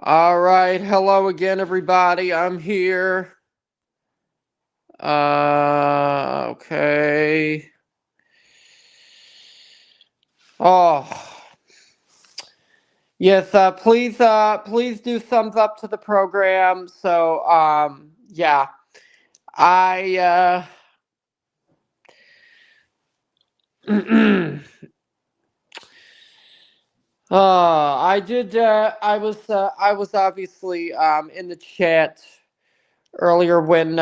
All right, hello again, everybody. I'm here. Okay. Oh, yes. Please do thumbs up to the program. Yeah, I, I did. I was obviously in the chat earlier when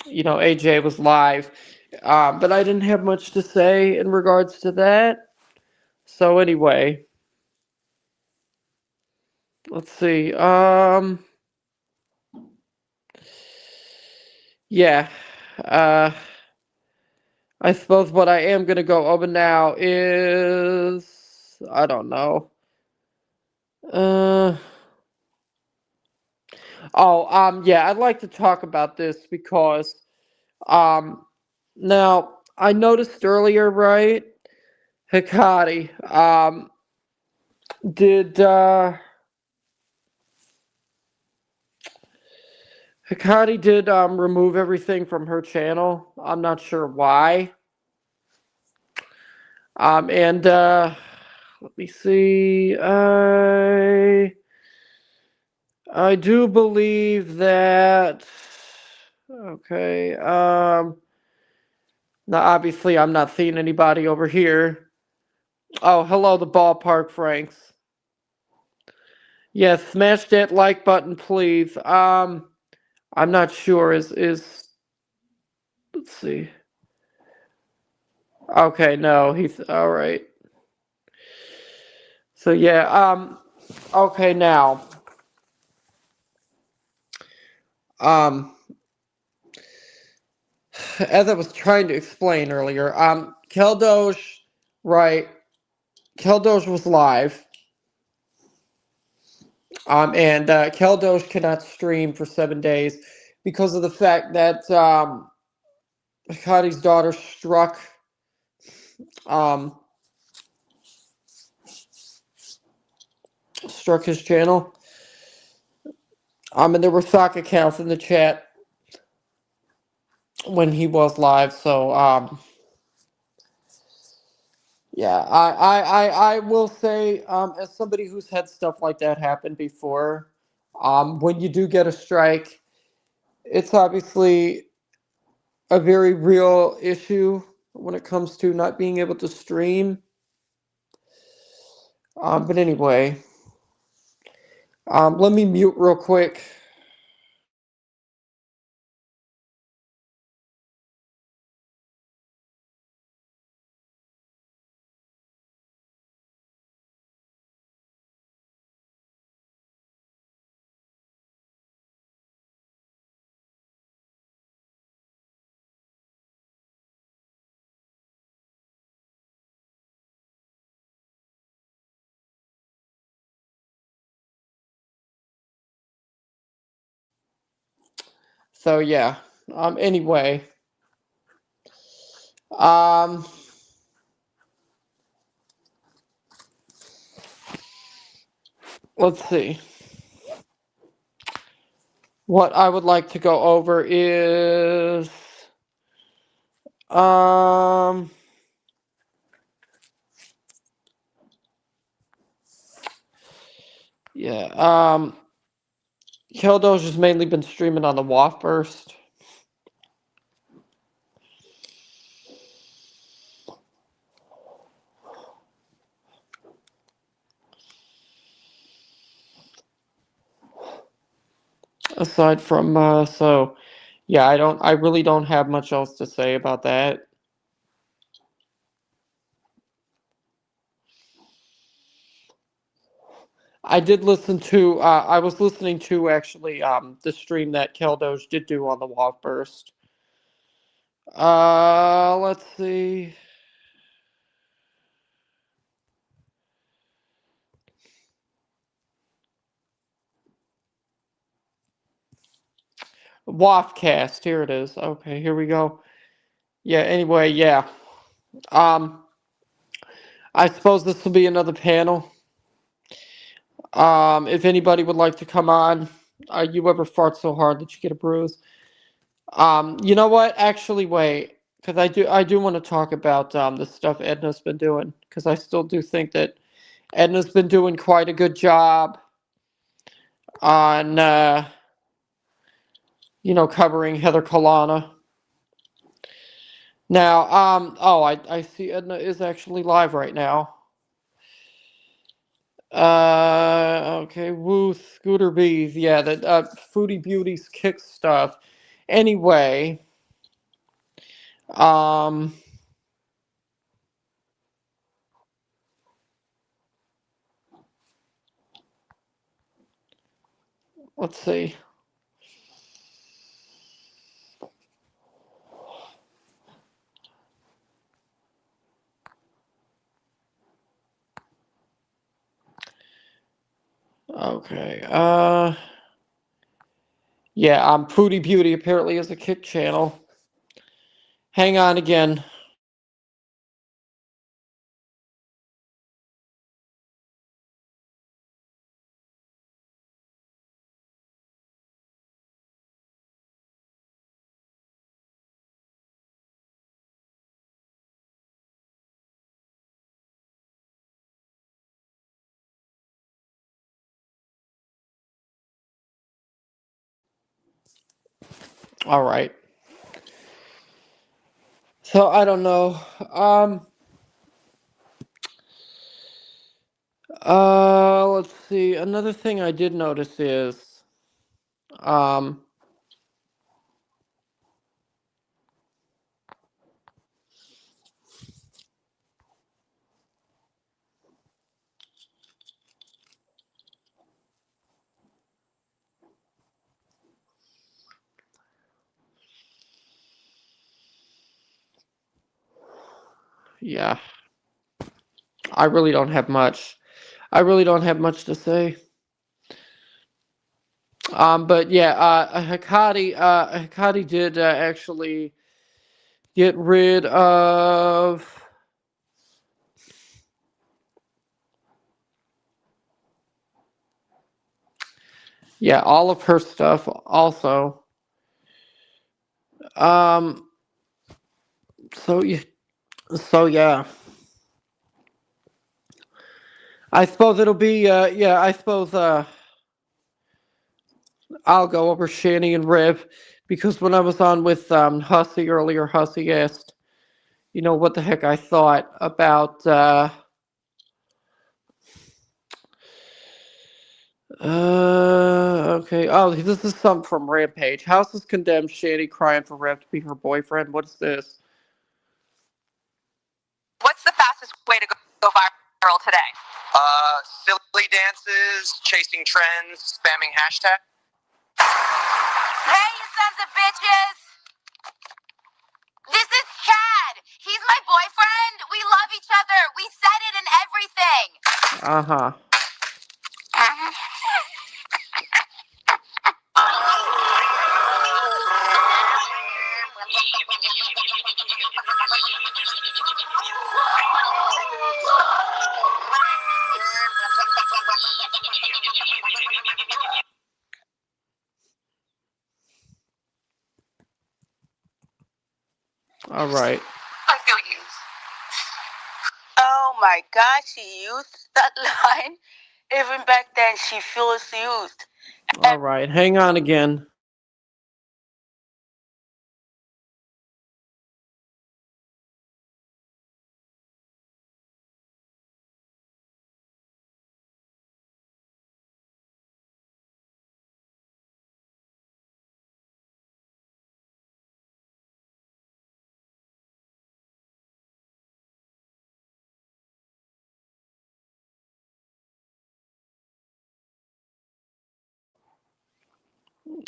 AJ was live, but I didn't have much to say in regards to that. So anyway, let's see. Yeah. Uh, I suppose what I am gonna go over now is I don't know. Uh. Yeah. I'd like to talk about this because um. Now I noticed earlier, right? Hikari did Hikari did remove everything from her channel. I'm not sure why. And let me see. I do believe that. Okay. Now obviously I'm not seeing anybody over here. Oh, hello, the ballpark Franks. Yes, smash that like button, please. I'm not sure. Is let's see. Okay, no, he's all right. So yeah. Okay, now. Um. As I was trying to explain earlier, Keldosh, right? Keldosh was live, and Keldosh cannot stream for 7 days because of the fact that Hikari's daughter um, struck his channel. And there were sock accounts in the chat when he was live, so yeah, I will say, as somebody who's had stuff like that happen before, when you do get a strike, it's obviously a very real issue when it comes to not being able to stream. But anyway, let me mute real quick. So yeah. Anyway. Um. Let's see. What I would like to go over is um. Yeah. Keldosh has mainly been streaming on the WAF burst. Aside from yeah, I really don't have much else to say about that. I did listen to I was listening to actually the stream that Keldosh did do on the WAF burst. Let's see. WAFcast, here it is. Okay, here we go. Yeah, anyway, yeah. Um I suppose this will be another panel. If anybody would like to come on, you ever fart so hard that you get a bruise? You know what? Actually, wait, because I do want to talk about the stuff Edna's been doing, because I still do think that Edna's been doing quite a good job on covering Heather Kalana. Now, oh, I see Edna is actually live right now. Okay, woo, Scooter Bees, yeah, that Foodie Beauties kick stuff. Anyway, um, let's see. Okay, yeah, Foodie Beauty apparently is a kick channel. Hang on again. All right. So I don't know. Let's see. Another thing I did notice is, um, yeah, I really don't have much. I really don't have much to say. But yeah, Hikari did actually get rid of, yeah, all of her stuff also. Um, so yeah, so yeah, I suppose it'll be yeah, I suppose I'll go over Shani and Riv, because when I was on with Hussey earlier, Hussey asked, what the heck I thought about okay. Oh, this is something from Rampage. House is condemned. Shani crying for Rev to be her boyfriend. What is this? What's the fastest way to go viral today? Silly dances, chasing trends, spamming hashtag. Hey, you sons of bitches! This is Chad. He's my boyfriend. We love each other. We said it and everything. Uh-huh. All right. I feel used. Oh my God, she used that line. Even back then, she feels used. All right. Hang on again.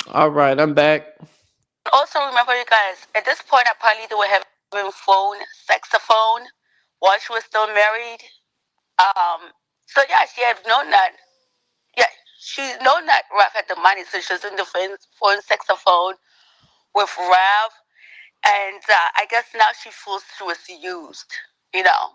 All right. I'm back. Also, remember, you guys, at this point, apparently they were having phone, saxophone, while she was still married. So yeah, she had known that. Yeah, she known that Rav had the money, so she was in the phone saxophone with Rav, and I guess now she feels she was used. You know,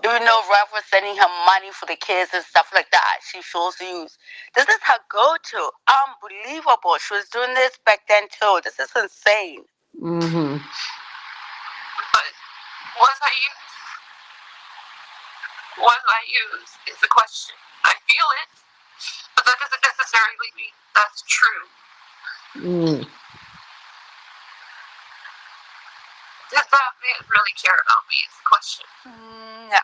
Even though Ralph was sending her money for the kids and stuff like that, she feels used. This is her go-to. Unbelievable. She was doing this back then too. This is insane. Mm-hmm. But was I used? Was I used is the question. I feel it, but that doesn't necessarily mean that's true. Did that man really care about me is the question. No.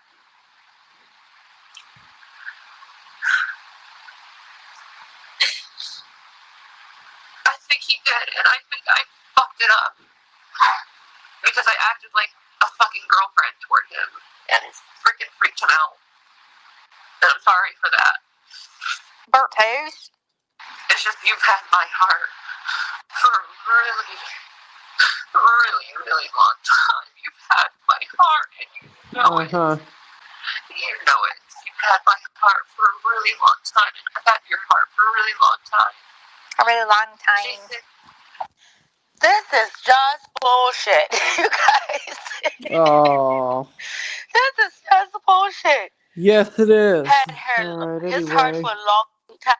I think he did, and I think I fucked it up. Because I acted like a fucking girlfriend toward him, and it's freaking freaked him out. And I'm sorry for that. Birthdays? It's just you've had my heart for a really, really, really long time. You've had my heart, and you know it. You know it. You've had my heart for a really long time, and I've had your heart for a really long time. A really long time. This is just bullshit, you guys. Oh. This is just bullshit. Yes, it is. Had her his heart for a long time.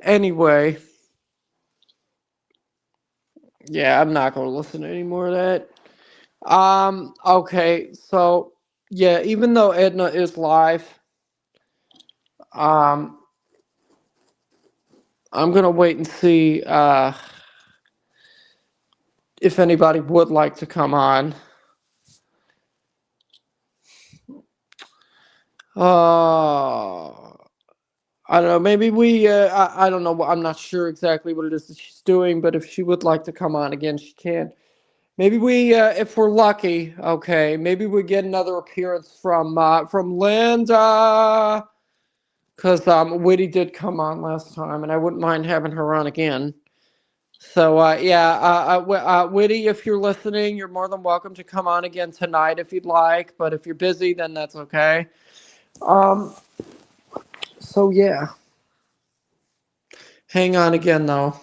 Anyway. Yeah, I'm not gonna listen to any more of that. Okay, so yeah, even though Edna is live, I'm gonna wait and see if anybody would like to come on. I don't know, maybe we I don't know, I'm not sure exactly what it is that she's doing, but if she would like to come on again, she can. Maybe we, if we're lucky, okay, maybe we get another appearance from Linda, because Whitty did come on last time, and I wouldn't mind having her on again. So yeah, Whitty, if you're listening, you're more than welcome to come on again tonight if you'd like. But if you're busy, then that's okay. So yeah, hang on again though.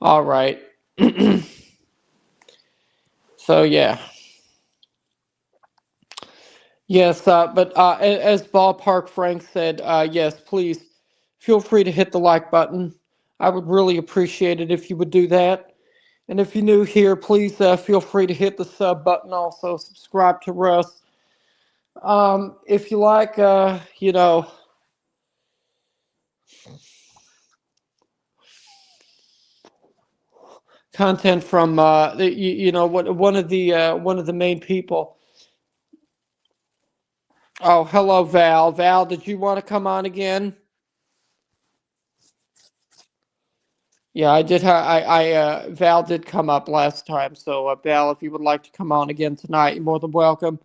All right. So yeah. Yes, but as Ballpark Frank said, yes, please feel free to hit the like button. I would really appreciate it if you would do that. And if you're new here, please feel free to hit the sub button. Also, subscribe to Russ. If you like, content from one of the main people. Oh, hello, Val. Val, did you want to come on again? Yeah, I did. Val did come up last time. So, Val, if you would like to come on again tonight, you're more than welcome.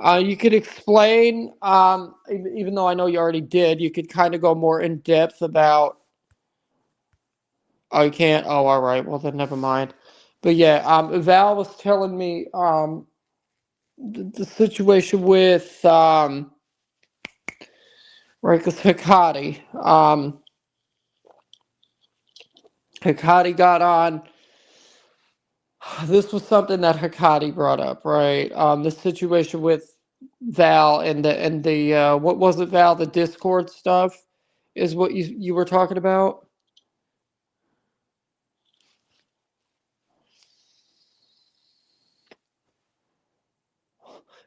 You could explain, even though I know you already did, you could kind of go more in depth about. Oh, you can't. Oh, all right. Well, then never mind. But yeah, Val was telling me the situation with right, because Hikari. Hikari got on. This was something that Hikari brought up, right? The situation with Val and the what was it, Val? The Discord stuff is what you were talking about.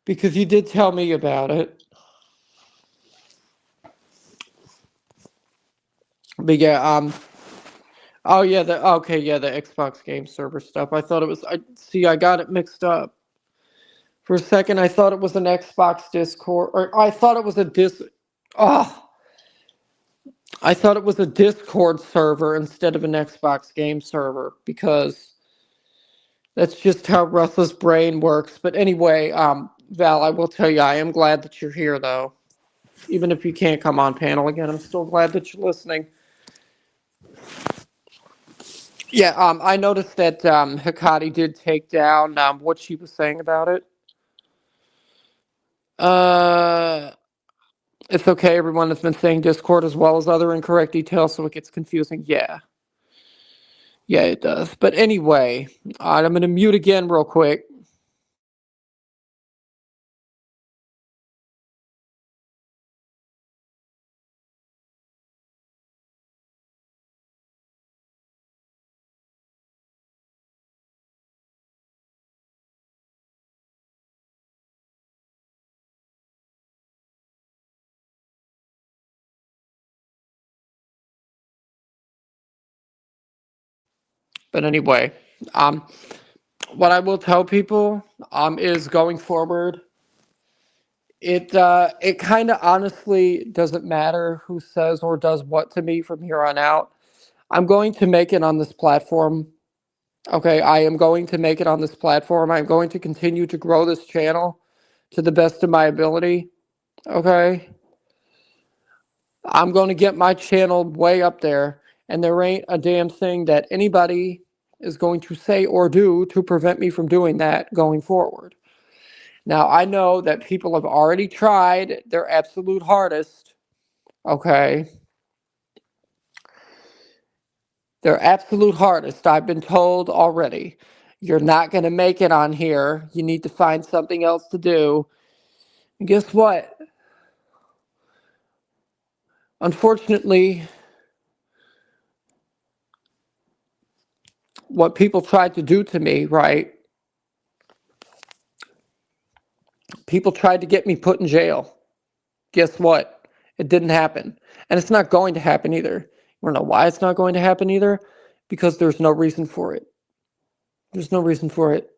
Because you did tell me about it. But yeah, oh yeah, the Xbox game server stuff. I thought it was. I got it mixed up. For a second, I thought it was an Xbox Discord, or I thought it was a I thought it was a Discord server instead of an Xbox game server, because that's just how Russell's brain works. But anyway, Val, I will tell you, I am glad that you're here, though. Even if you can't come on panel again, I'm still glad that you're listening. Yeah, I noticed that Hikari did take down what she was saying about it. It's okay. Everyone has been saying Discord as well as other incorrect details, so it gets confusing. Yeah, it does. But anyway, I'm going to mute again real quick. But anyway, what I will tell people is going forward, it kind of honestly doesn't matter who says or does what to me from here on out. I'm going to make it on this platform. Okay, I am going to make it on this platform. I'm going to continue to grow this channel to the best of my ability. Okay, I'm going to get my channel way up there, and there ain't a damn thing that anybody is going to say or do to prevent me from doing that going forward. Now, I know that people have already tried their absolute hardest, okay? Their absolute hardest. I've been told already, you're not going to make it on here. You need to find something else to do. And guess what? Unfortunately, what people tried to do to me, right? People tried to get me put in jail. Guess what? It didn't happen. And it's not going to happen either. You want to know why it's not going to happen either? Because there's no reason for it. There's no reason for it.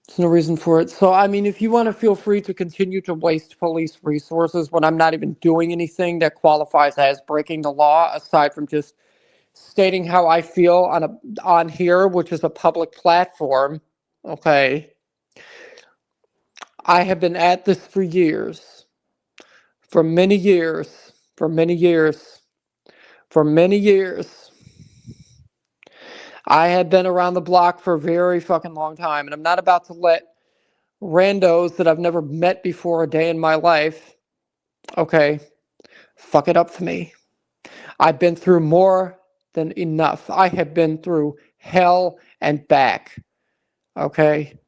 There's no reason for it. So, I mean, if you want to feel free to continue to waste police resources when I'm not even doing anything that qualifies as breaking the law, aside from just stating how I feel on here, which is a public platform, okay? I have been at this for years. For many years. For many years. For many years. I have been around the block for a very fucking long time, and I'm not about to let randos that I've never met before a day in my life, okay, fuck it up for me. I've been through more than enough. I have been through hell and back, okay?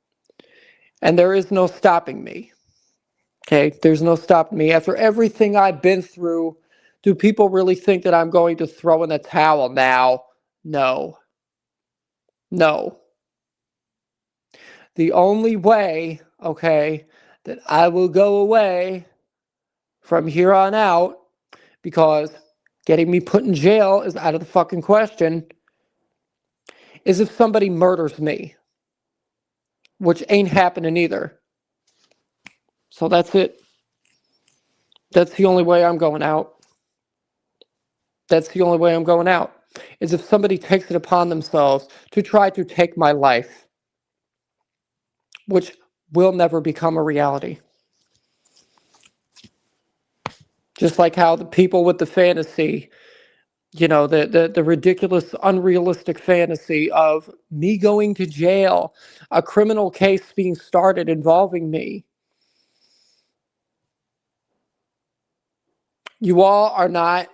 And there is no stopping me, okay? There's no stopping me. After everything I've been through, do people really think that I'm going to throw in the towel now? No. No. The only way, okay, that I will go away from here on out, because getting me put in jail is out of the fucking question, is if somebody murders me, which ain't happening either. So that's it. That's the only way I'm going out. That's the only way I'm going out, is if somebody takes it upon themselves to try to take my life, which will never become a reality. Just like how the people with the fantasy, you know, the ridiculous, unrealistic fantasy of me going to jail, a criminal case being started involving me. You all are not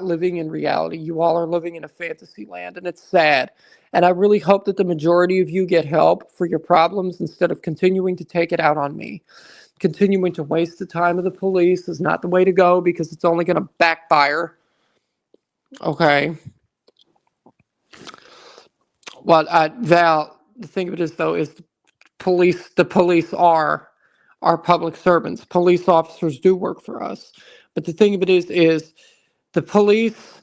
living in reality. You all are living in a fantasy land, and it's sad. And I really hope that the majority of you get help for your problems instead of continuing to take it out on me. Continuing to waste the time of the police is not the way to go, because it's only going to backfire. Okay. Well, Val, the thing of it is, though, is the police are public servants. Police officers do work for us. But the thing of it is the police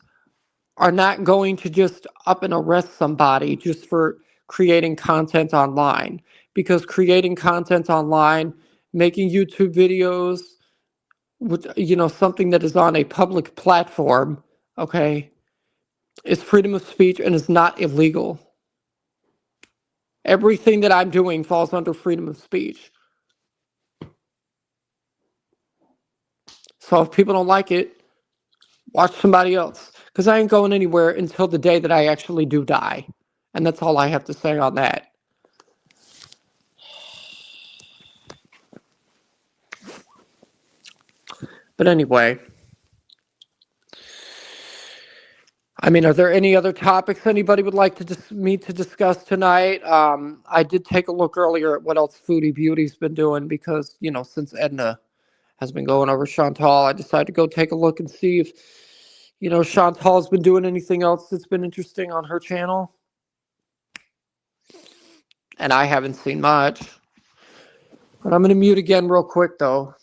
are not going to just up and arrest somebody just for creating content online. Because creating content online, making YouTube videos with, you know, something that is on a public platform, okay, is freedom of speech and is not illegal. Everything that I'm doing falls under freedom of speech. So if people don't like it, watch somebody else. Because I ain't going anywhere until the day that I actually do die. And that's all I have to say on that. But anyway, I mean, are there any other topics anybody would like me to discuss tonight? I did take a look earlier at what else Foodie Beauty's been doing because, since Edna has been going over Chantal, I decided to go take a look and see if, Chantal's been doing anything else that's been interesting on her channel. And I haven't seen much. But I'm going to mute again real quick, though.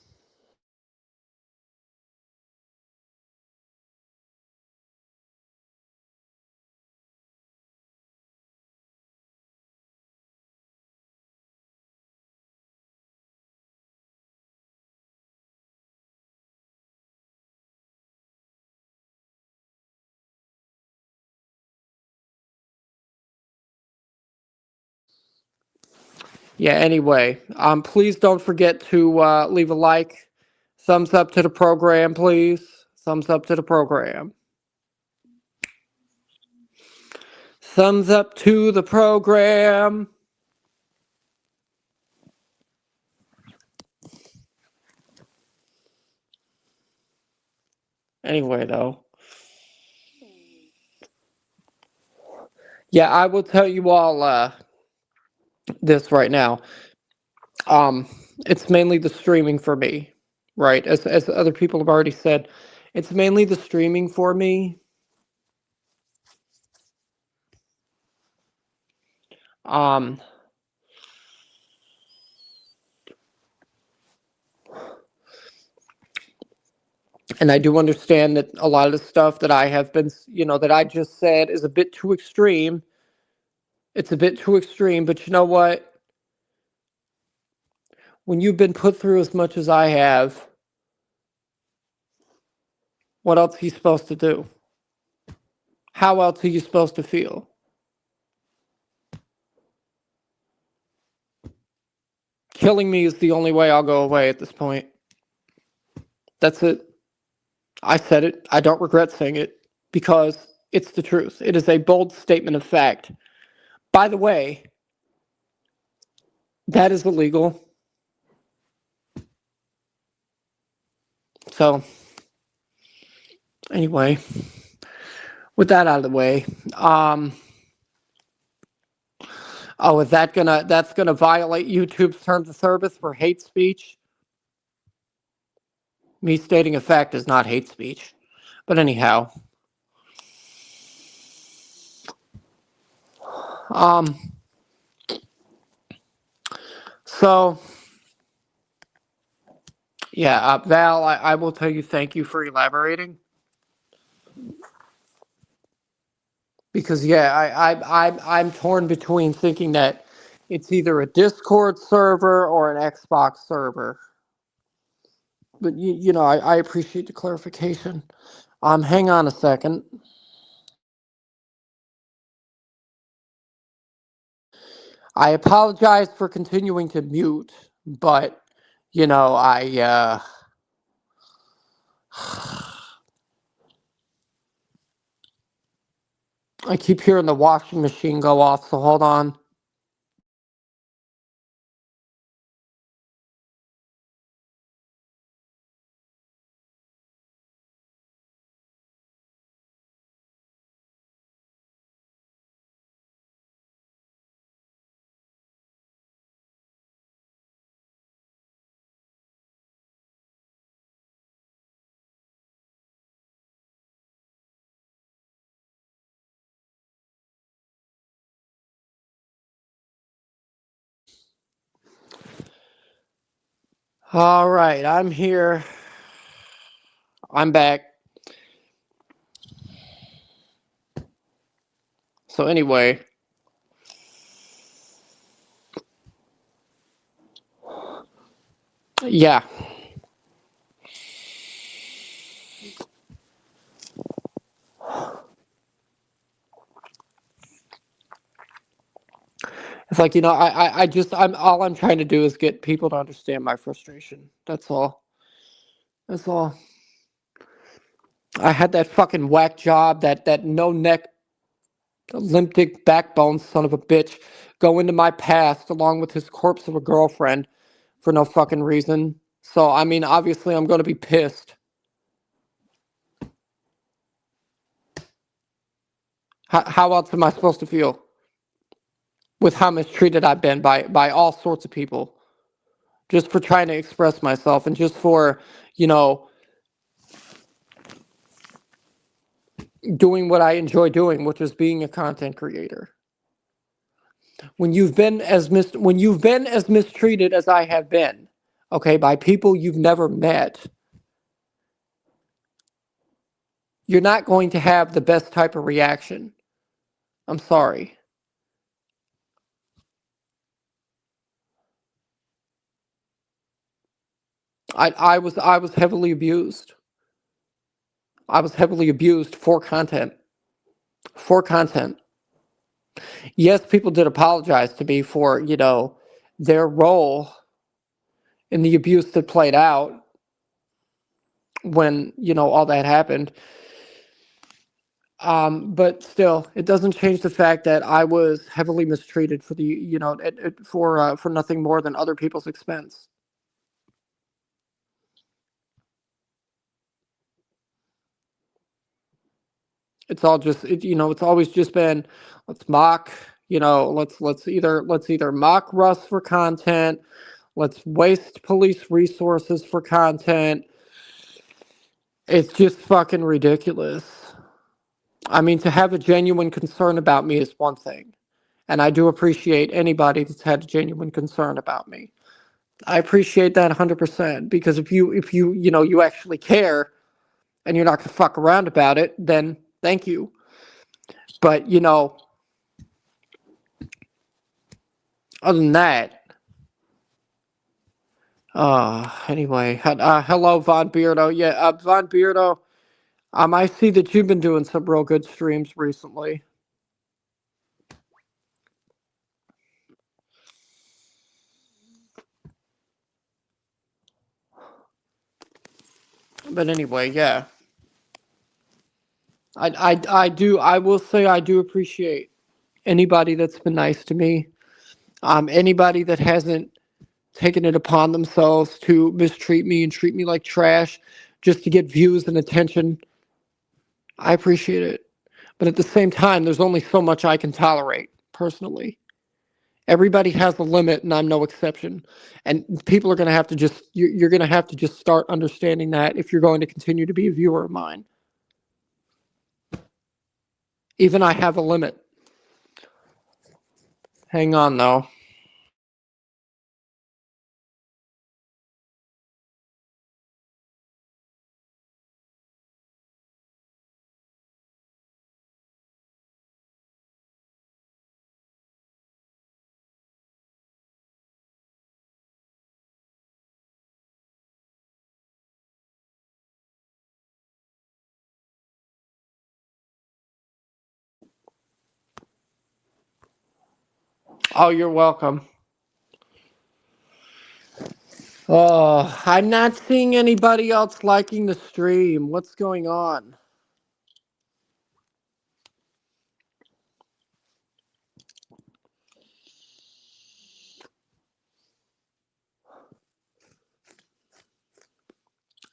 Yeah, anyway, please don't forget to leave a like. Thumbs up to the program, please. Thumbs up to the program. Thumbs up to the program. Anyway, though. Yeah, I will tell you all this right now. It's mainly the streaming for me, right? As other people have already said, it's mainly the streaming for me. And I do understand that a lot of the stuff that I have been, that I just said is a bit too extreme. It's a bit too extreme, but you know what? When you've been put through as much as I have, what else are you supposed to do? How else are you supposed to feel? Killing me is the only way I'll go away at this point. That's it. I said it. I don't regret saying it because it's the truth. It is a bold statement of fact. By the way, that is illegal. So, anyway, with that out of the way, is that's gonna violate YouTube's terms of service for hate speech? Me stating a fact is not hate speech. But anyhow, so yeah, Val, I will tell you thank you for elaborating. Because I'm torn between thinking that it's either a Discord server or an Xbox server. But I appreciate the clarification. Hang on a second. I apologize for continuing to mute, but I I keep hearing the washing machine go off, so hold on. All right, I'm here. I'm back. So anyway, yeah. It's like, all I'm trying to do is get people to understand my frustration. That's all. That's all. I had that fucking whack job, that no neck, limp dick backbone son of a bitch go into my past along with his corpse of a girlfriend for no fucking reason. So, I mean, obviously I'm going to be pissed. How else am I supposed to feel with how mistreated I've been by all sorts of people just for trying to express myself and just for, you know, doing what I enjoy doing, which is being a content creator. When you've been as mistreated as I have been, okay, by people you've never met, you're not going to have the best type of reaction. I'm sorry. I was heavily abused. I was heavily abused for content. For content. Yes, people did apologize to me for, their role in the abuse that played out when, all that happened. But still, it doesn't change the fact that I was heavily mistreated for for nothing more than other people's expense. It's all just, it's always just been, let's mock, let's either mock Russ for content, let's waste police resources for content. It's just fucking ridiculous. I mean, to have a genuine concern about me is one thing. And I do appreciate anybody that's had a genuine concern about me. I appreciate that 100% because if you actually care and you're not going to fuck around about it, then thank you. But, other than that, anyway, hello, Von Beardo. Yeah, Von Beardo, I see that you've been doing some real good streams recently. But anyway, yeah. I will say I do appreciate anybody that's been nice to me. Anybody that hasn't taken it upon themselves to mistreat me and treat me like trash just to get views and attention. I appreciate it. But at the same time, there's only so much I can tolerate personally. Everybody has a limit, and I'm no exception. And people are going to have to you're going to have to just start understanding that if you're going to continue to be a viewer of mine. Even I have a limit. Hang on, though. Oh, you're welcome. Oh, I'm not seeing anybody else liking the stream. What's going on?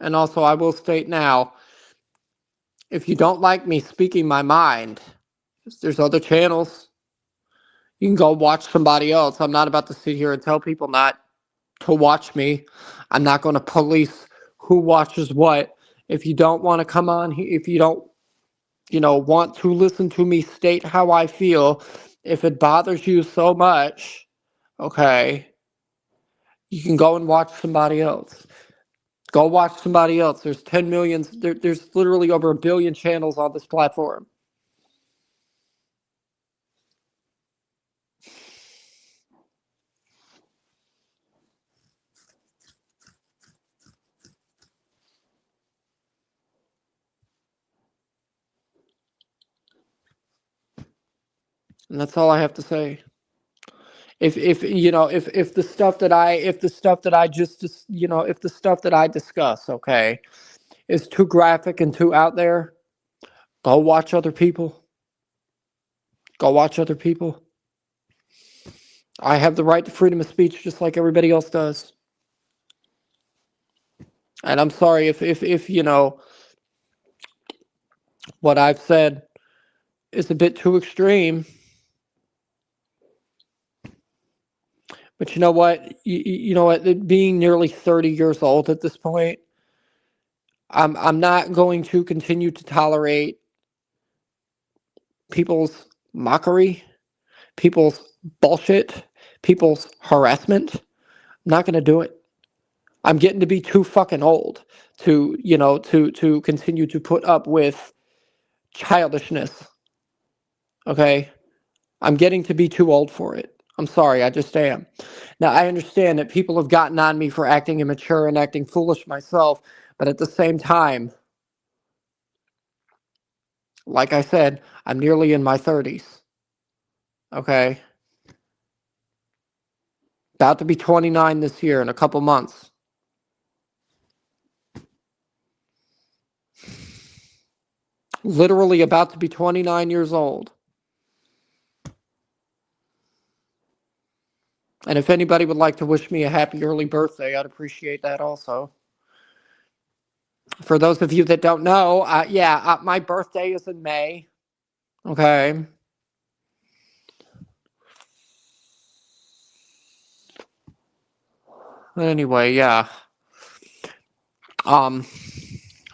And also, I will state now, if you don't like me speaking my mind, there's other channels. You can go watch somebody else. I'm not about to sit here and tell people not to watch me. I'm not going to police who watches what. If you don't want to come on, if you don't, want to listen to me state how I feel, if it bothers you so much, okay, you can go and watch somebody else. Go watch somebody else. There's 10 million, there's literally over 1 billion channels on this platform. And that's all I have to say. If you know if the stuff that I just if the stuff that I discuss, okay, is too graphic and too out there, go watch other people. Go watch other people. I have the right to freedom of speech just like everybody else does. And I'm sorry if what I've said is a bit too extreme. But you know what? You know what? Being nearly 30 years old at this point, I'm not going to continue to tolerate people's mockery, people's bullshit, people's harassment. I'm not going to do it. I'm getting to be too fucking old to, to continue to put up with childishness. Okay? I'm getting to be too old for it. I'm sorry, I just am. Now, I understand that people have gotten on me for acting immature and acting foolish myself, but at the same time, like I said, I'm nearly in my 30s. Okay? About to be 29 this year in a couple months. Literally about to be 29 years old. And if anybody would like to wish me a happy early birthday, I'd appreciate that also. For those of you that don't know, my birthday is in May. Okay. Anyway, yeah.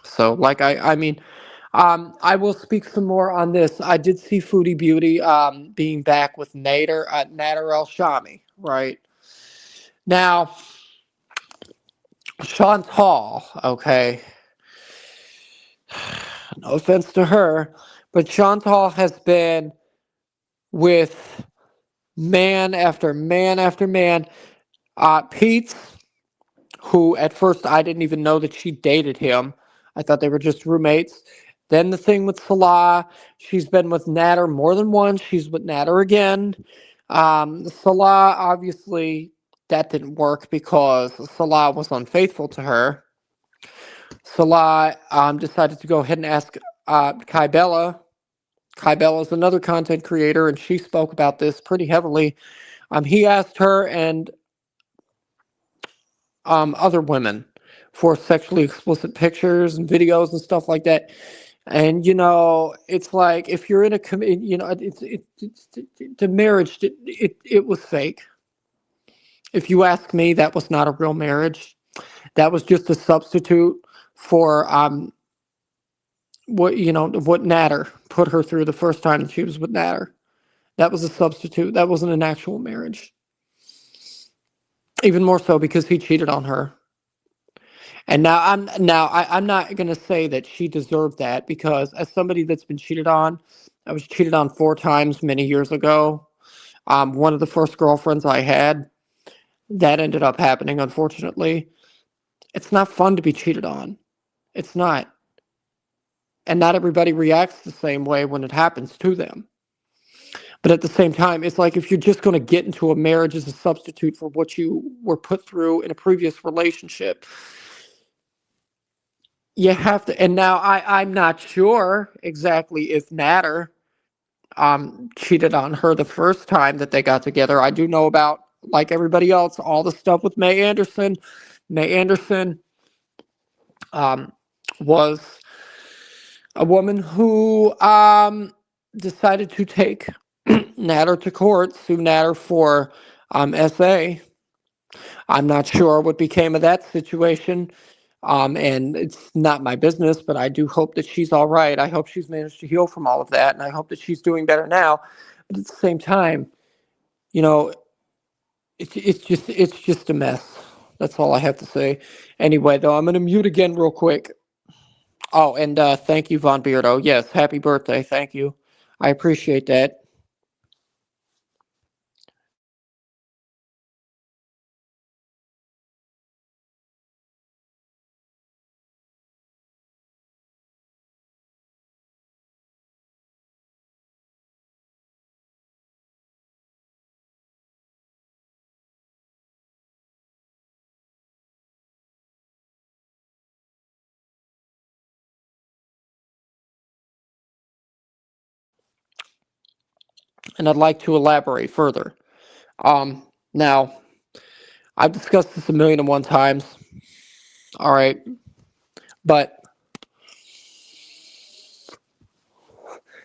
So like I will speak some more on this. I did see Foodie Beauty being back with Nader El Shami, right? Now, Chantal, okay. No offense to her, but Chantal has been with man after man after man. Pete's, who at first I didn't even know that she dated him. I thought they were just roommates. Then the thing with Salah, she's been with Nader more than once. She's with Nader again. Salah, obviously, that didn't work because Salah was unfaithful to her. Salah decided to go ahead and ask Kai Bella. Kai Bella is another content creator, and she spoke about this pretty heavily. He asked her and other women for sexually explicit pictures and videos and stuff like that. And it's like if you're in a the marriage it was fake. If you ask me, that was not a real marriage. That was just a substitute for what Nader put her through the first time she was with Nader. That was a substitute. That wasn't an actual marriage. Even more so because he cheated on her. And I'm not going to say that she deserved that, because as somebody that's been cheated on, I was cheated on 4 times many years ago. One of the first girlfriends I had, that ended up happening, unfortunately. It's not fun to be cheated on. It's not. And not everybody reacts the same way when it happens to them. But at the same time, it's like if you're just going to get into a marriage as a substitute for what you were put through in a previous relationship, you have to. And now I'm not sure exactly if Nader cheated on her the first time that they got together. I do know about, like everybody else, all the stuff with Mae Anderson. Mae Anderson was a woman who decided to take Nader to court, sue Nader for SA. I'm not sure what became of that situation. And it's not my business, but I do hope that she's all right. I hope she's managed to heal from all of that, and I hope that she's doing better now. But at the same time, it's just a mess. That's all I have to say. Anyway, though, I'm gonna mute again real quick. Oh, and thank you, Von Beardo. Yes, happy birthday. Thank you. I appreciate that. and I'd like to elaborate further. Now, I've discussed this 1,000,001 times, all right, but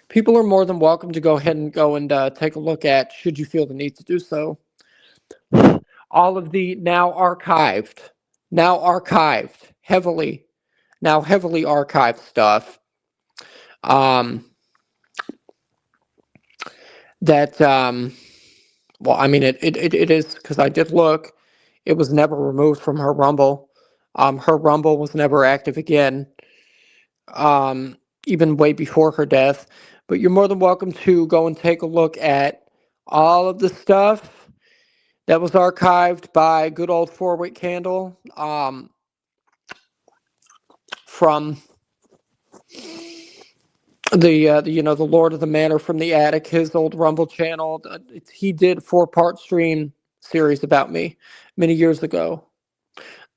people are more than welcome to go ahead and take a look at, should you feel the need to do so, all of the now archived, heavily archived stuff that well, I mean, it is, because I did look. It was never removed from her Rumble. Her Rumble was never active again, even way before her death. But you're more than welcome to go and take a look at all of the stuff that was archived by good old Four-Wick Candle, from the Lord of the Manor from the Attic, his old Rumble channel. He did 4-part stream series about me many years ago.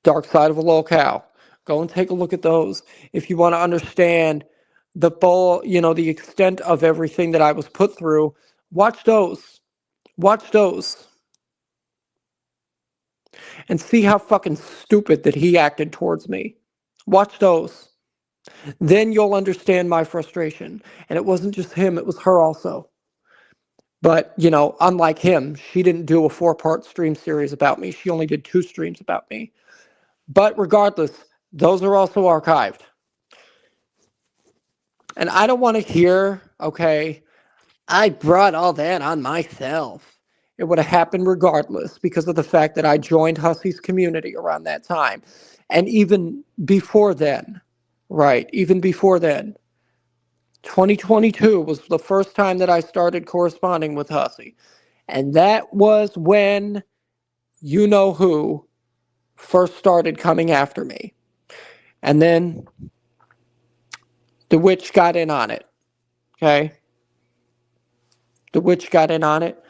Dark Side of a Locale. Go and take a look at those if you want to understand the full, the extent of everything that I was put through. Watch those. And see how fucking stupid that he acted towards me. Watch those. Then you'll understand my frustration. And it wasn't just him, it was her also. But, unlike him, she didn't do a 4-part stream series about me. She only did 2 streams about me. But regardless, those are also archived. And I don't want to hear, okay, I brought all that on myself. It would have happened regardless because of the fact that I joined Hussey's community around that time. And even before then, 2022 was the first time that I started corresponding with Hussey. And that was when you-know-who first started coming after me. And then the witch got in on it. Okay? The witch got in on it.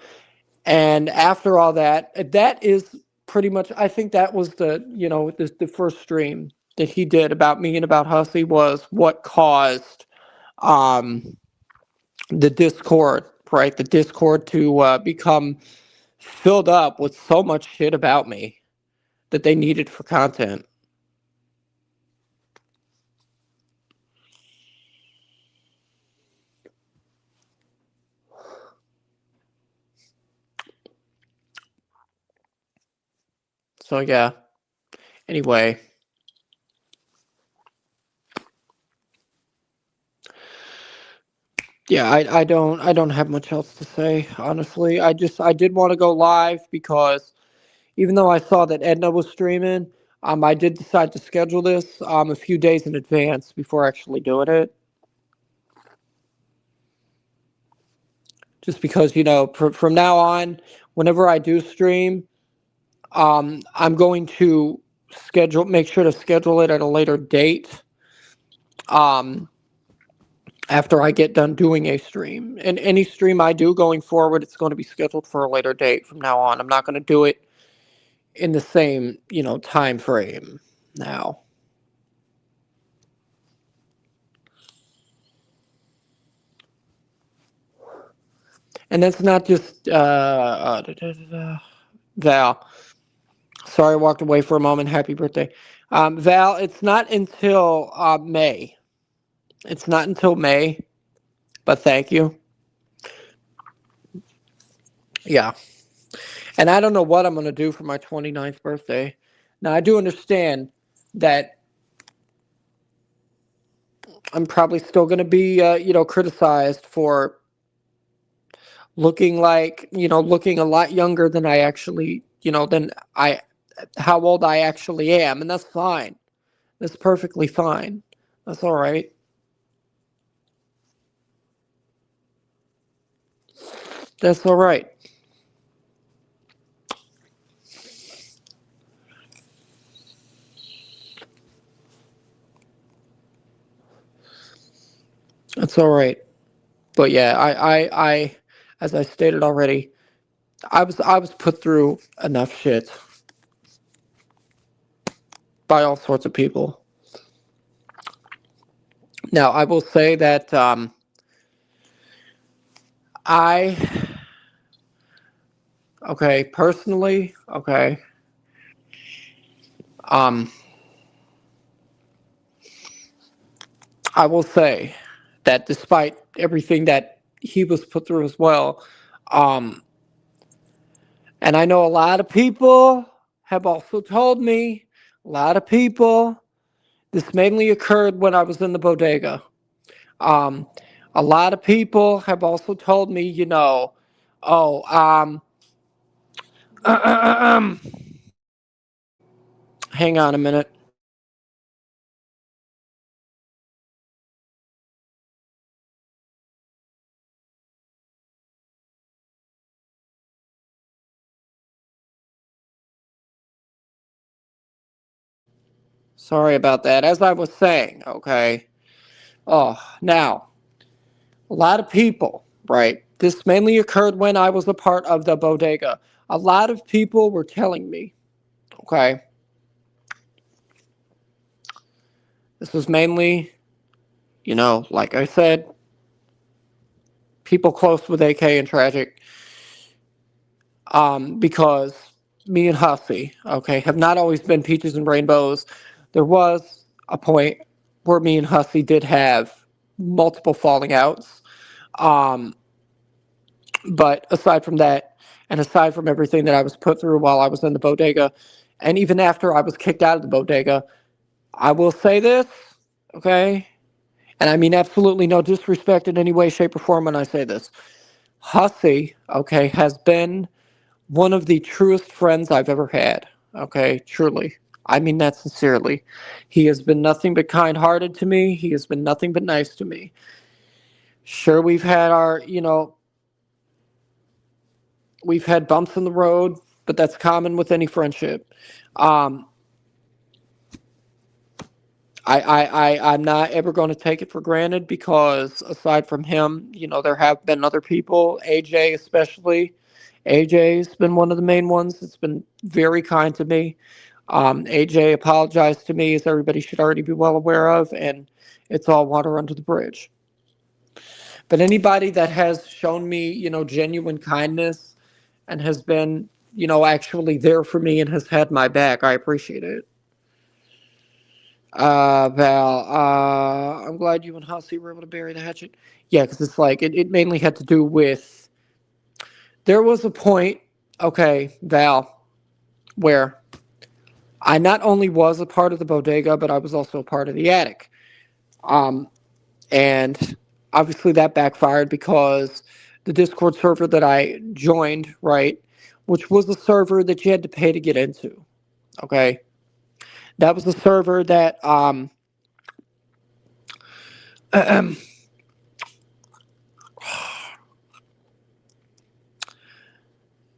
And after all that, that is pretty much, I think that was the first stream that he did about me and about Hussey was what caused the Discord, right? The Discord to become filled up with so much shit about me that they needed for content. So yeah. Anyway. Yeah, I don't have much else to say, honestly. I did want to go live because even though I saw that Edna was streaming, I did decide to schedule this a few days in advance before actually doing it. Just because, from now on, whenever I do stream, I'm going to make sure to schedule it at a later date. After I get done doing a stream. And any stream I do going forward, it's going to be scheduled for a later date from now on. I'm not going to do it in the same, time frame now. And that's not just Val. Sorry, I walked away for a moment. Happy birthday. Val, it's not until May. It's not until May, but thank you. Yeah. And I don't know what I'm going to do for my 29th birthday. Now, I do understand that I'm probably still going to be, criticized for looking looking a lot younger than I actually, how old I actually am. And that's fine. That's perfectly fine. That's all right. That's all right. That's all right. But yeah, I as I stated already, I was put through enough shit by all sorts of people. Now, I will say that I Okay, personally, okay. Um, I will say that despite everything that he was put through as well, um, and I know a lot of people have also told me, a lot of people, this mainly occurred when I was in the bodega. Um, a lot of people have also told me, oh, hang on a minute. Sorry about that. As I was saying, okay. Oh, now, a lot of people, right? This mainly occurred when I was a part of the bodega. A lot of people were telling me, okay, this was mainly, like I said, people close with AK and Tragic, because me and Hussey, okay, have not always been peaches and rainbows. There was a point where me and Hussey did have multiple falling outs. Um, But aside from that, and aside from everything that I was put through while I was in the bodega, and even after I was kicked out of the bodega, I will say this, okay? And I mean absolutely no disrespect in any way, shape, or form when I say this. Hussey, okay, has been one of the truest friends I've ever had, okay? Truly. I mean that sincerely. He has been nothing but kind hearted to me. He has been nothing but nice to me. Sure, we've had bumps in the road, but that's common with any friendship. Um, I'm not ever going to take it for granted because aside from him, there have been other people, AJ especially. AJ's been one of the main ones that's been very kind to me. AJ apologized to me, as everybody should already be well aware of, and it's all water under the bridge. But anybody that has shown me, genuine kindness and has been, actually there for me and has had my back, I appreciate it. Val, I'm glad you and Hussey were able to bury the hatchet. Yeah, because it's like, it mainly had to do with, there was a point, okay, Val, where I not only was a part of the bodega, but I was also a part of the attic. Um, and obviously that backfired because the Discord server that I joined, right, which was a server that you had to pay to get into, okay? That was a server that,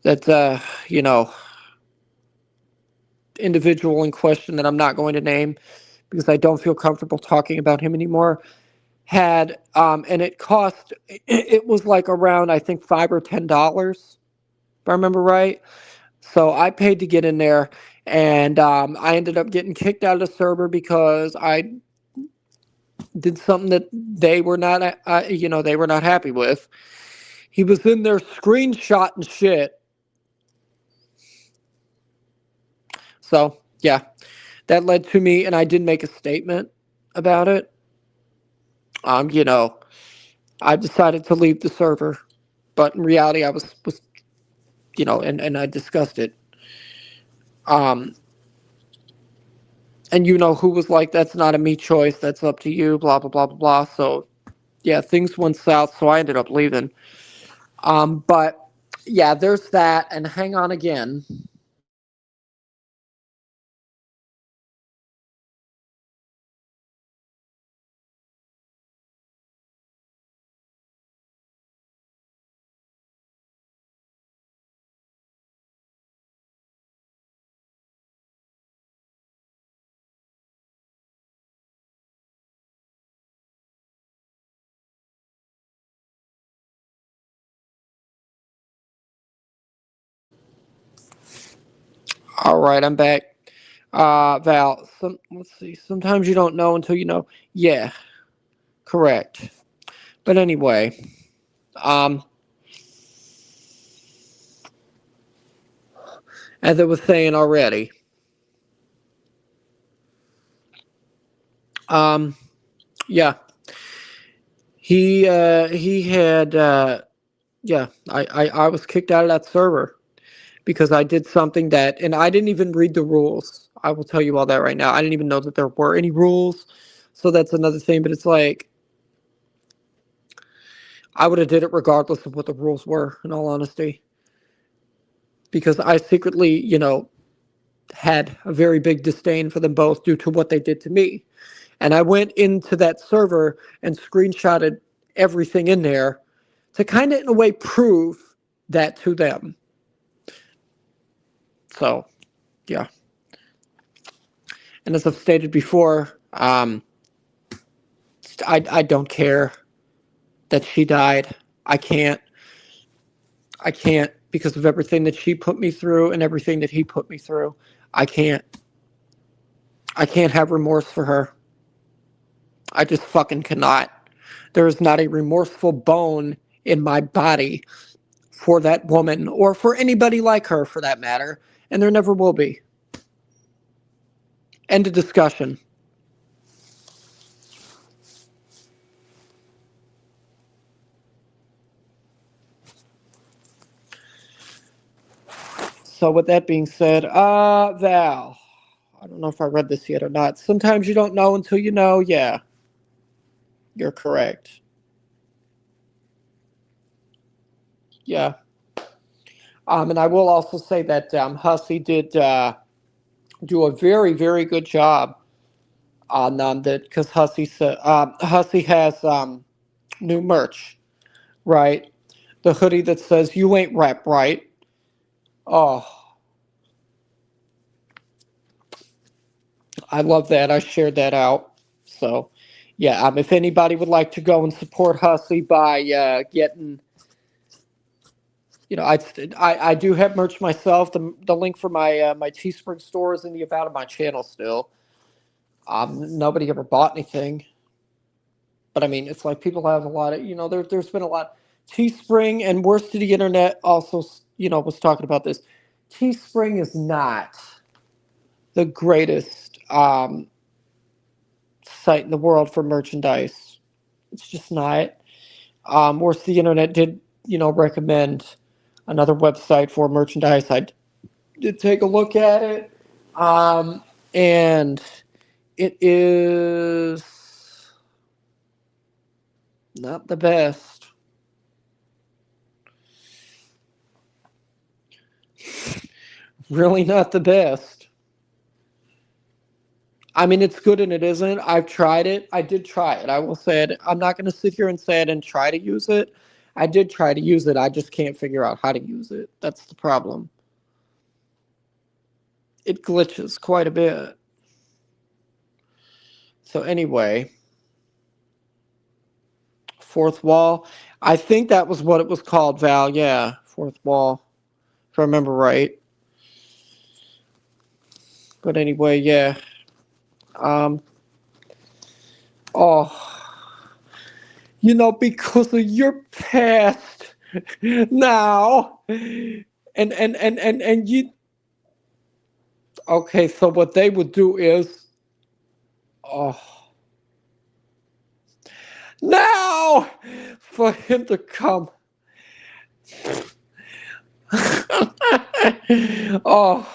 that, individual in question that I'm not going to name because I don't feel comfortable talking about him anymore, had, and it cost, it was like around, I think, $5 or $10, if I remember right. So I paid to get in there, and I ended up getting kicked out of the server because I did something that they were not, they were not happy with. He was in there screenshotting shit. So yeah, that led to me, and I did make a statement about it. I decided to leave the server, but in reality, I was and I discussed it. Um, and who was like, that's not a me choice, that's up to you, blah, blah, blah, blah, blah. So, yeah, things went south, so I ended up leaving. But, yeah, there's that, and hang on again. All right, I'm back. Val, let's see, sometimes you don't know until you know. Yeah, correct. But anyway, um, as I was saying already. Yeah, he had yeah. I was kicked out of that server because I did something that, and I didn't even read the rules. I will tell you all that right now. I didn't even know that there were any rules, so that's another thing. But it's like I would have did it regardless of what the rules were. In all honesty, because I secretly, had a very big disdain for them both due to what they did to me. And I went into that server and screenshotted everything in there to kind of, in a way, prove that to them. So, yeah. And as I've stated before, I don't care that she died. I can't because of everything that she put me through and everything that he put me through. I can't have remorse for her. I just fucking cannot. There is not a remorseful bone in my body for that woman or for anybody like her for that matter, and there never will be. End of discussion. So with that being said, Val, I don't know if I read this yet or not. Sometimes you don't know until you know. Yeah, you're correct. Yeah. And I will also say that Hussey did do a very, very good job on that because Hussey has new merch, right? The hoodie that says "You ain't rap right." Oh, I love that. I shared that out. So, yeah. If anybody would like to go and support Hussey by getting, I do have merch myself. The link for my my Teespring store is in the about of my channel still. Nobody ever bought anything, but I mean, it's like people have a lot of there's been a lot. Teespring and Worst of the Internet also was talking about this. Teespring is not the greatest site in the world for merchandise. It's just not. Worst of the Internet did recommend another website for merchandise. I did take a look at it, and it is not the best. Really not the best. I mean, it's good and it isn't. I've tried it. I did try it. I will say it. I'm not going to sit here and say I didn't try to use it. I did try to use it. I just can't figure out how to use it. That's the problem. It glitches quite a bit. So anyway, Fourth Wall. I think that was what it was called, Val. Yeah, Fourth Wall, if I remember right. But anyway, yeah. Because of your past now, and you. Okay, so what they would do is, now for him to come. All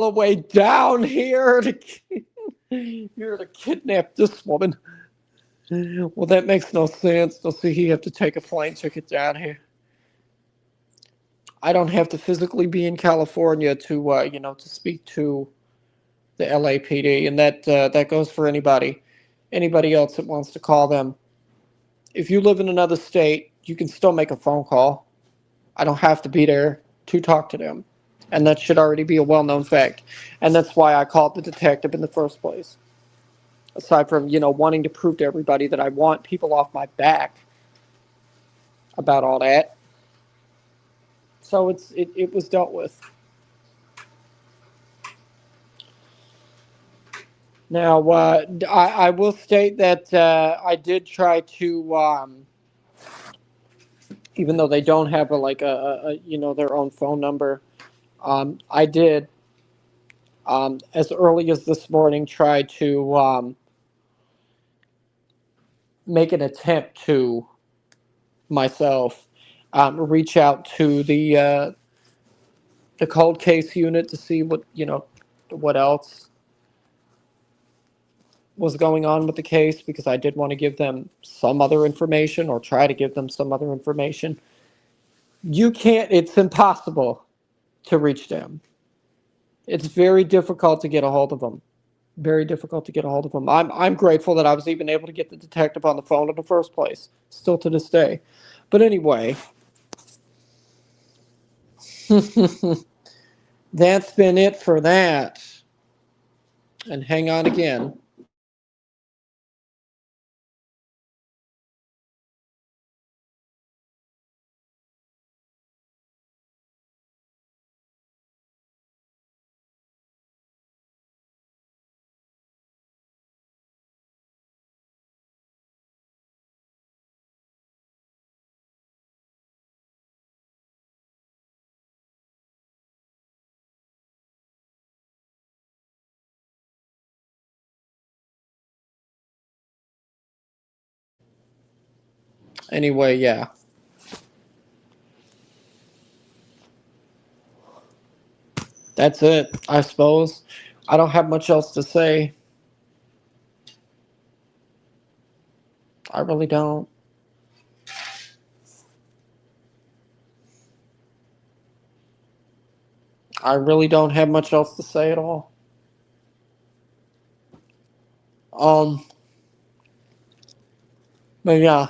the way down here to kidnap this woman. Well, that makes no sense. Does he have to take a plane ticket down here? I don't have to physically be in California to to speak to the LAPD, and that goes for anybody else that wants to call them. If you live in another state, you can still make a phone call. I don't have to be there to talk to them, and that should already be a well-known fact. And that's why I called the detective in the first place. Aside from wanting to prove to everybody that I want people off my back about all that. So it was dealt with. Now, I will state that I did try to, even though they don't have their own phone number, I did, as early as this morning, try to make an attempt to myself reach out to the cold case unit to see what else was going on with the case, because I did want to give them some other information, or try to give them some other information. You can't, it's impossible to reach them. It's very difficult to get a hold of them. Very difficult to get a hold of them. I'm grateful that I was even able to get the detective on the phone in the first place, still to this day. But anyway, that's been it for that. And hang on again. Anyway, yeah. That's it, I suppose. I don't have much else to say. I really don't. I really don't have much else to say at all. Um, but yeah.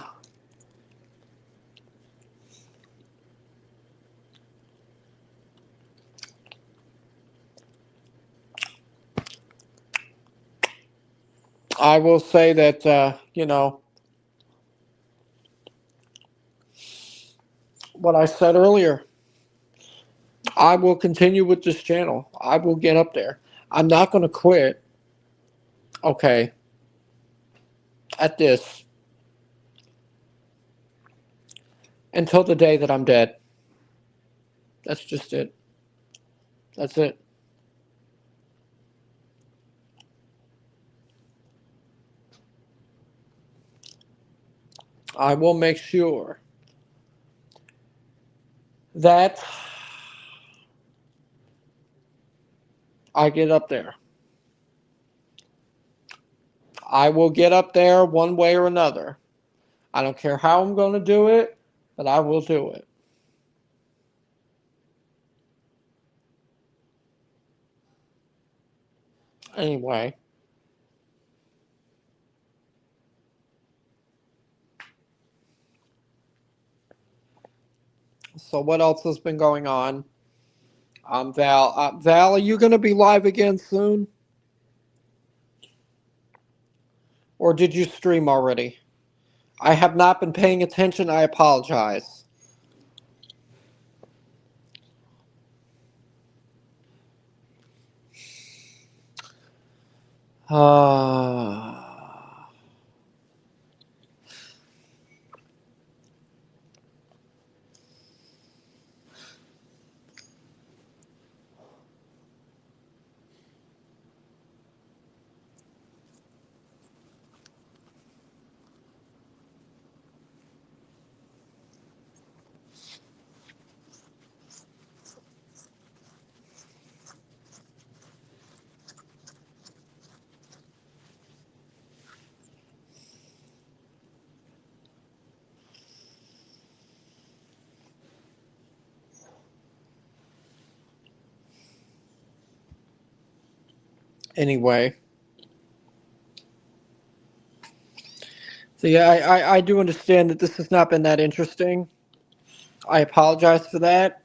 I will say that, what I said earlier, I will continue with this channel. I will get up there. I'm not going to quit, okay, at this until the day that I'm dead. That's just it. That's it. I will make sure that I get up there. I will get up there one way or another. I don't care how I'm going to do it, but I will do it. Anyway. So what else has been going on? Val. Val, are you going to be live again soon? Or did you stream already? I have not been paying attention. I apologize. Anyway. So yeah, I do understand that this has not been that interesting. I apologize for that.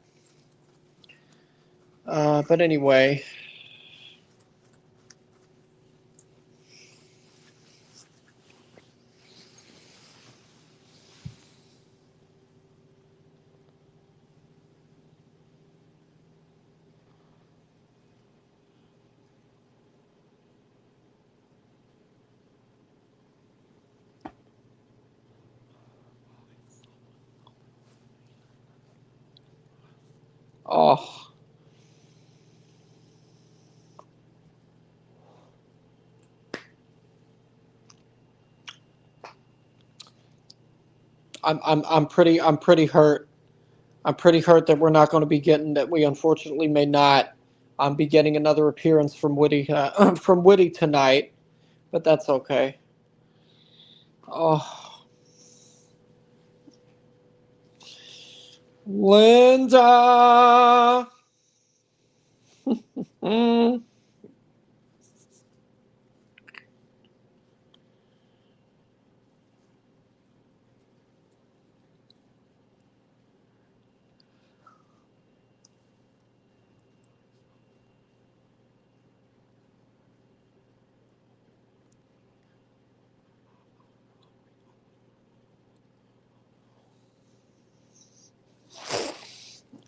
But anyway. Oh. I'm pretty hurt. I'm pretty hurt that we're not going to be getting that. We unfortunately may not be getting another appearance from Woody from Woody tonight, but that's okay. Oh, Linda. Mm.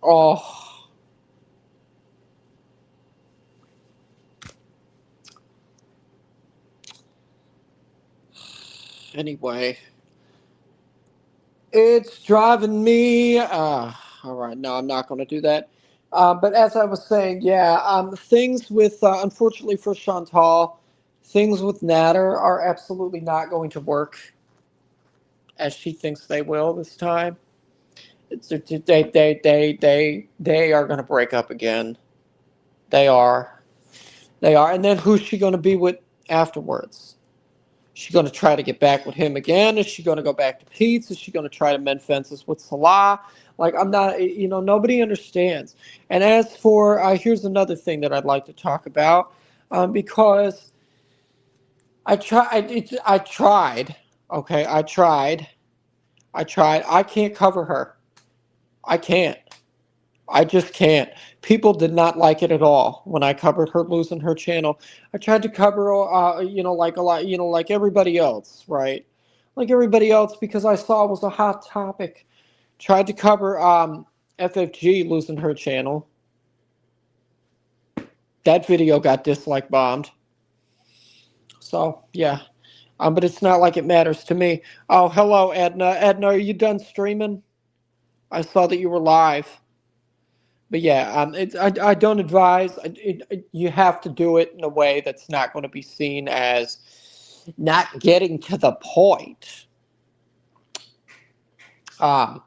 Oh. Anyway, it's driving me. All right, no, I'm not going to do that. But as I was saying, yeah, things with, unfortunately for Chantal, things with Natter are absolutely not going to work as she thinks they will this time. They are going to break up again. They are. They are. And then who's she going to be with afterwards? Is she going to try to get back with him again? Is she going to go back to Pete's? Is she going to try to mend fences with Salah? Like, I'm not, nobody understands. And as for, here's another thing that I'd like to talk about, because I tried, okay, I tried. I can't cover her. I can't. I just can't. People did not like it at all when I covered her losing her channel. I tried to cover, like a lot, like everybody else, right? Like everybody else, because I saw it was a hot topic. Tried to cover FFG losing her channel. That video got dislike bombed. So yeah, but it's not like it matters to me. Oh, hello, Edna. Edna, are you done streaming? I saw that you were live. But yeah, I don't advise. You have to do it in a way that's not going to be seen as not getting to the point. Um,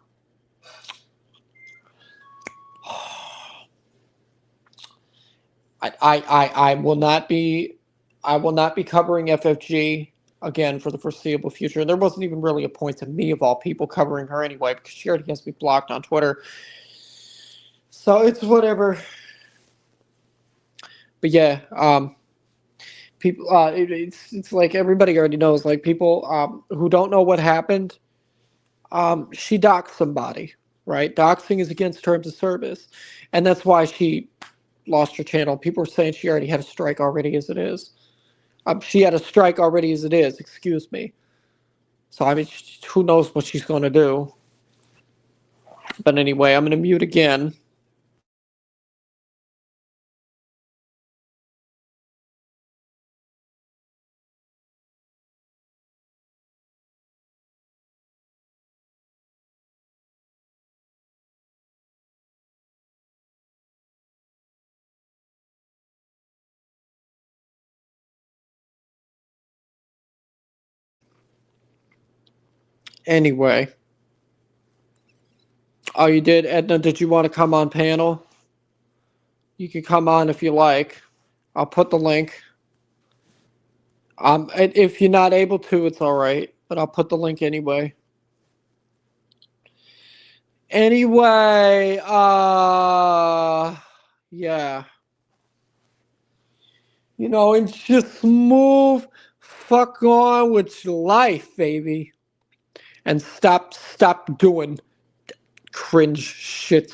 I will not be covering FFG again for the foreseeable future. There wasn't even really a point to me, of all people, covering her anyway, because she already has me blocked on Twitter. So it's whatever. But yeah, people, it's like everybody already knows. Like people who don't know what happened, she doxed somebody, right? Doxing is against terms of service, and that's why she lost her channel. People are saying she already had a strike already as it is. She had a strike already as it is. Excuse me. So I mean, who knows what she's going to do? But anyway, I'm going to mute again. Anyway. Oh, you did, Edna? Did you want to come on panel? You can come on if you like. I'll put the link. If you're not able to, it's all right. But I'll put the link anyway. Anyway, yeah. And just move fuck on with your life, baby. And stop doing cringe shit.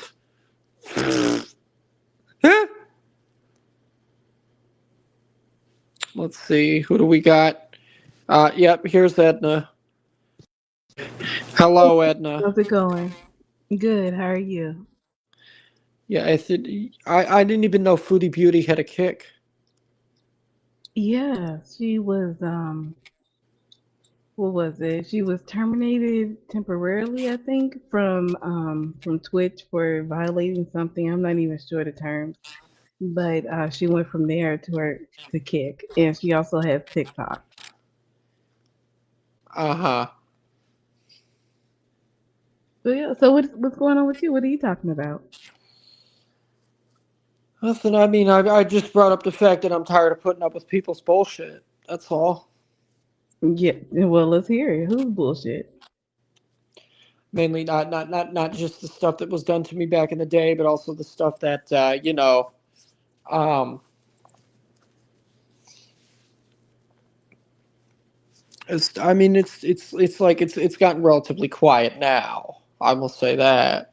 Let's see, who do we got? Yep, here's Edna. Hello, Edna. How's it going? Good. How are you? Yeah, I didn't even know Foodie Beauty had a kick. Yeah, she was what was it? She was terminated temporarily, I think, from Twitch for violating something. I'm not even sure the terms. But she went from there to Kick. And she also has TikTok. Uh-huh. So yeah. So what's going on with you? What are you talking about? Listen, I mean, I just brought up the fact that I'm tired of putting up with people's bullshit. That's all. Yeah. Well, let's hear it. Who's bullshit? Mainly not just the stuff that was done to me back in the day, but also the stuff that um, I mean, it's like it's gotten relatively quiet now. I will say that.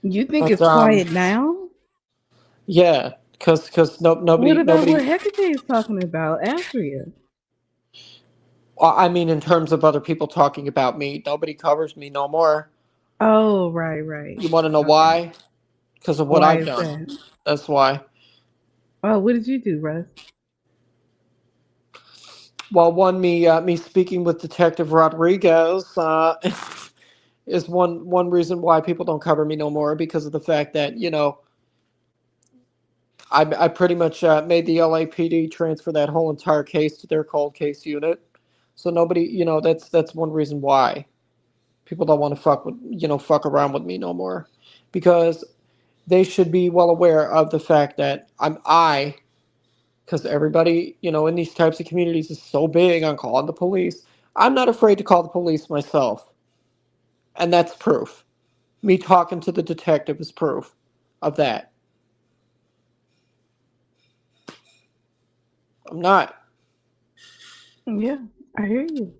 You think But it's quiet now? yeah, because no, What about what nobody. Hecate is talking about, Astria? I mean, in terms of other people talking about me, nobody covers me no more. Oh, right. You want to know Okay. why? Because of what Why I've is done. that? That's why. Oh, what did you do, Russ? Well, one, me speaking with Detective Rodriguez is one reason why people don't cover me no more, because of the fact that I pretty much made the LAPD transfer that whole entire case to their cold case unit. So nobody, that's one reason why people don't want to fuck around with me no more, because they should be well aware of the fact that because everybody, in these types of communities is so big on calling the police. I'm not afraid to call the police myself. And that's proof. Me talking to the detective is proof of that. I'm not. Yeah, I hear you.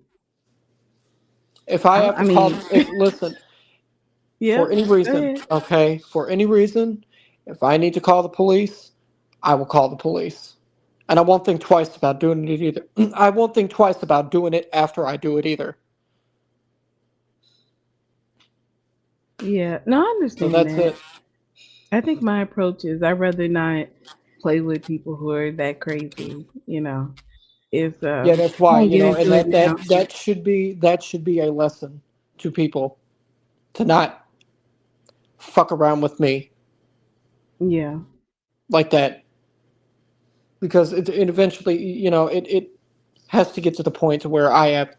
If I have I to call, mean, listen, yeah, for any go reason, ahead. okay, for any reason, if I need to call the police, I will call the police. And I won't think twice about doing it either. I won't think twice about doing it after I do it either. Yeah, no, I And understand that's that. it. I think my approach is I'd rather not play with people who are that crazy. It's Yeah, that's I why, won't get and into it now. that should be a lesson to people to not fuck around with me Yeah, like that, because it eventually, it has to get to the point to where I have,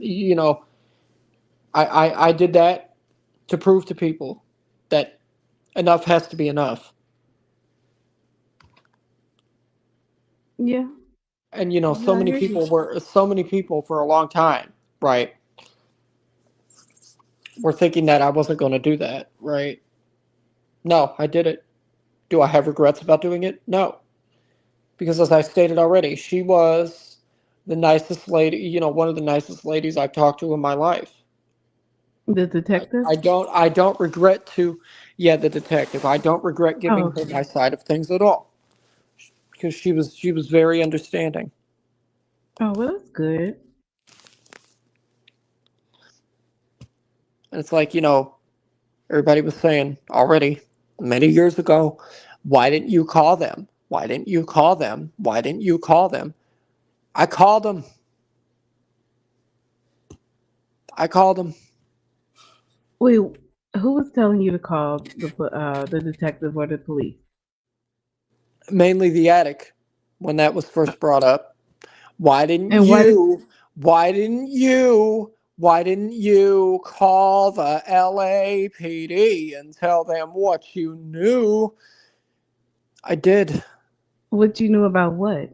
I did that to prove to people that enough has to be enough. yeah, And yeah. I hear you. so many people for a long time, right, were thinking that I wasn't going to do that, right? No, I did it. Do I have regrets about doing it? No, because as I stated already, she was the nicest lady, one of the nicest ladies I've talked to in my life. The I, detective. I don't regret to, yeah, the detective. I don't regret Oh, giving her okay. my side of things at all, because she was very understanding. Oh, well, that's good. And it's like, everybody was saying already many years ago, why didn't you call them? Why didn't you call them? Why didn't you call them? I called them. I called them. Wait, who was telling you to call the detective or the police? Mainly the attic when that was first brought up. Why didn't And why did you? Why didn't you? Why didn't you call the LAPD and tell them what you knew? I did. what you knew about what?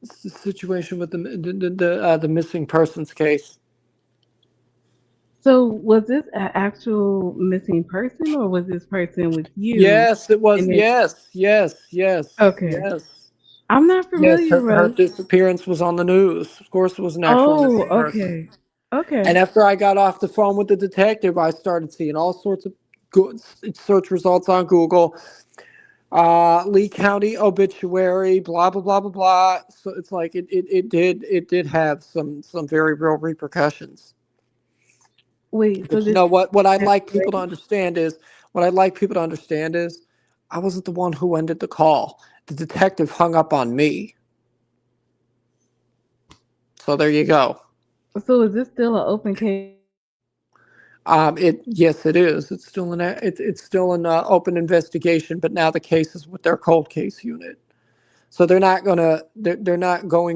It's the situation with the missing persons case. So was this an actual missing person, or was this person with you? Yes, it was. And then Yes, yes, yes, okay, yes, I'm not yes. familiar, Her Russ. disappearance was on the news. Of course, it was an actual Oh, missing person. okay, okay. And after I got off the phone with the detective, I started seeing all sorts of good search results on Google. Lee County obituary, blah blah blah blah blah. So it's like it did have some very real repercussions. Wait, so But you this know what I'd happened like people to already? understand is what I'd like people to understand is I wasn't the one who ended the call. The detective hung up on me. So there you go. So is this still an open case? Yes, it is. It's still an open investigation, but now the case is with their cold case unit. So they're not going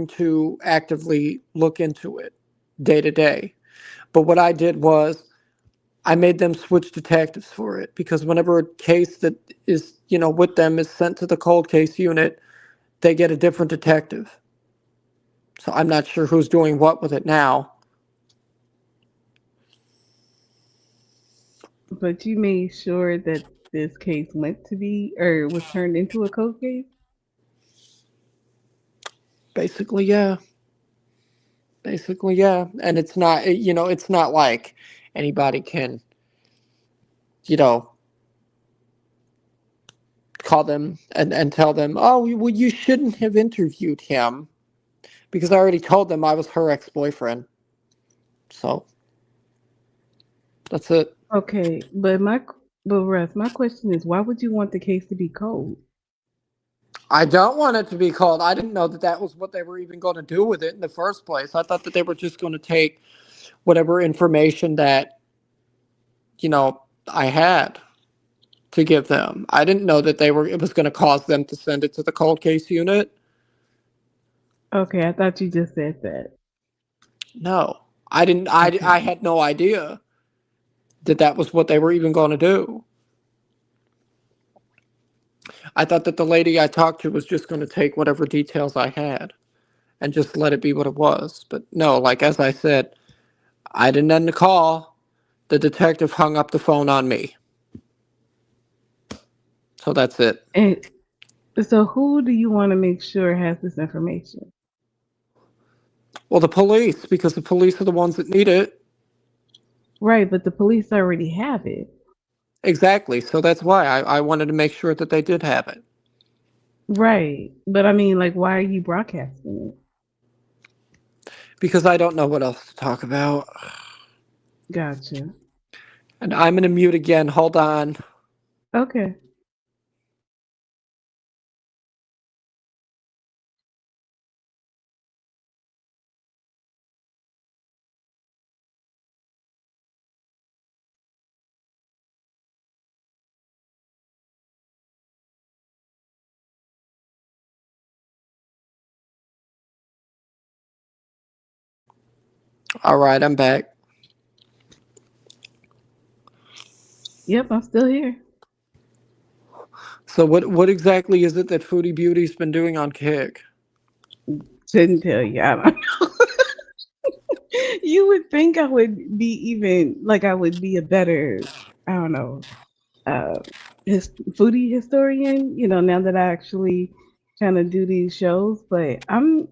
to actively look into it day to day. But what I did was I made them switch detectives for it because whenever a case that is, with them is sent to the cold case unit, they get a different detective. So I'm not sure who's doing what with it now. But you made sure that this case went to be or was turned into a cold case? Basically, yeah. Basically, yeah. And it's not, it's not like anybody can, call them and tell them, oh, well, you shouldn't have interviewed him because I already told them I was her ex-boyfriend. So that's it. Okay, but Russ, my question is, why would you want the case to be cold? I don't want it to be called. I didn't know that that was what they were even going to do with it in the first place. I thought that they were just going to take whatever information that, I had to give them. I didn't know that it was going to cause them to send it to the cold case unit. Okay, I thought you just said that. No, I didn't. Okay. I had no idea that was what they were even going to do. I thought that the lady I talked to was just going to take whatever details I had and just let it be what it was. But no, like as I said, I didn't end the call. The detective hung up the phone on me. So that's it. And so who do you want to make sure has this information? Well, the police, because the police are the ones that need it. Right, but the police already have it. Exactly. So that's why I wanted to make sure that they did have it. Right. But I mean, like, why are you broadcasting it? Because I don't know what else to talk about. Gotcha. And I'm going to mute again. Hold on. Okay. All right, I'm back. Yep, I'm still here. So what exactly is it that Foodie Beauty's been doing on Kick? Shouldn't tell you. I don't know. You would think I would be a better, I don't know, foodie historian, now that I actually kind of do these shows. But I'm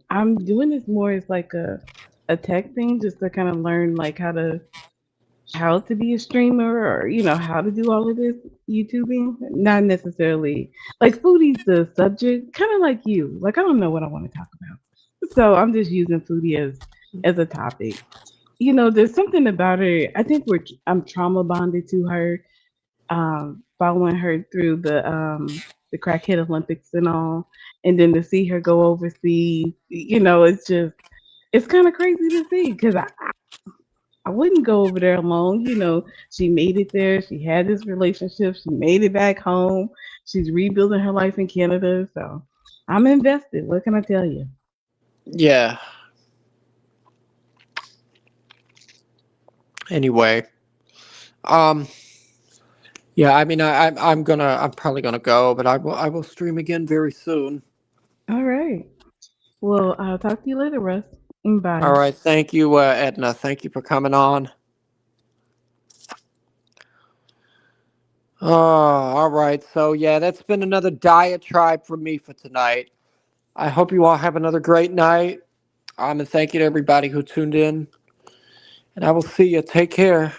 doing this more as like a tech thing, just to kind of learn like how to be a streamer, or how to do all of this YouTubing. Not necessarily like foodie's the subject, kind of like you. Like I don't know what I want to talk about, so I'm just using foodie as a topic. There's something about her. I think I'm trauma bonded to her, following her through the crackhead Olympics and all, and then to see her go overseas. It's kind of crazy to see, because I wouldn't go over there alone. She made it there. She had this relationship. She made it back home. She's rebuilding her life in Canada. So I'm invested. What can I tell you? Yeah. Anyway, yeah. I mean, I'm probably gonna go, but I will stream again very soon. All right. Well, I'll talk to you later, Russ. Bye. All right. Thank you, Edna. Thank you for coming on. Oh, all right. So yeah, that's been another diatribe from me for tonight. I hope you all have another great night. And thank you to everybody who tuned in. And I will see you. Take care.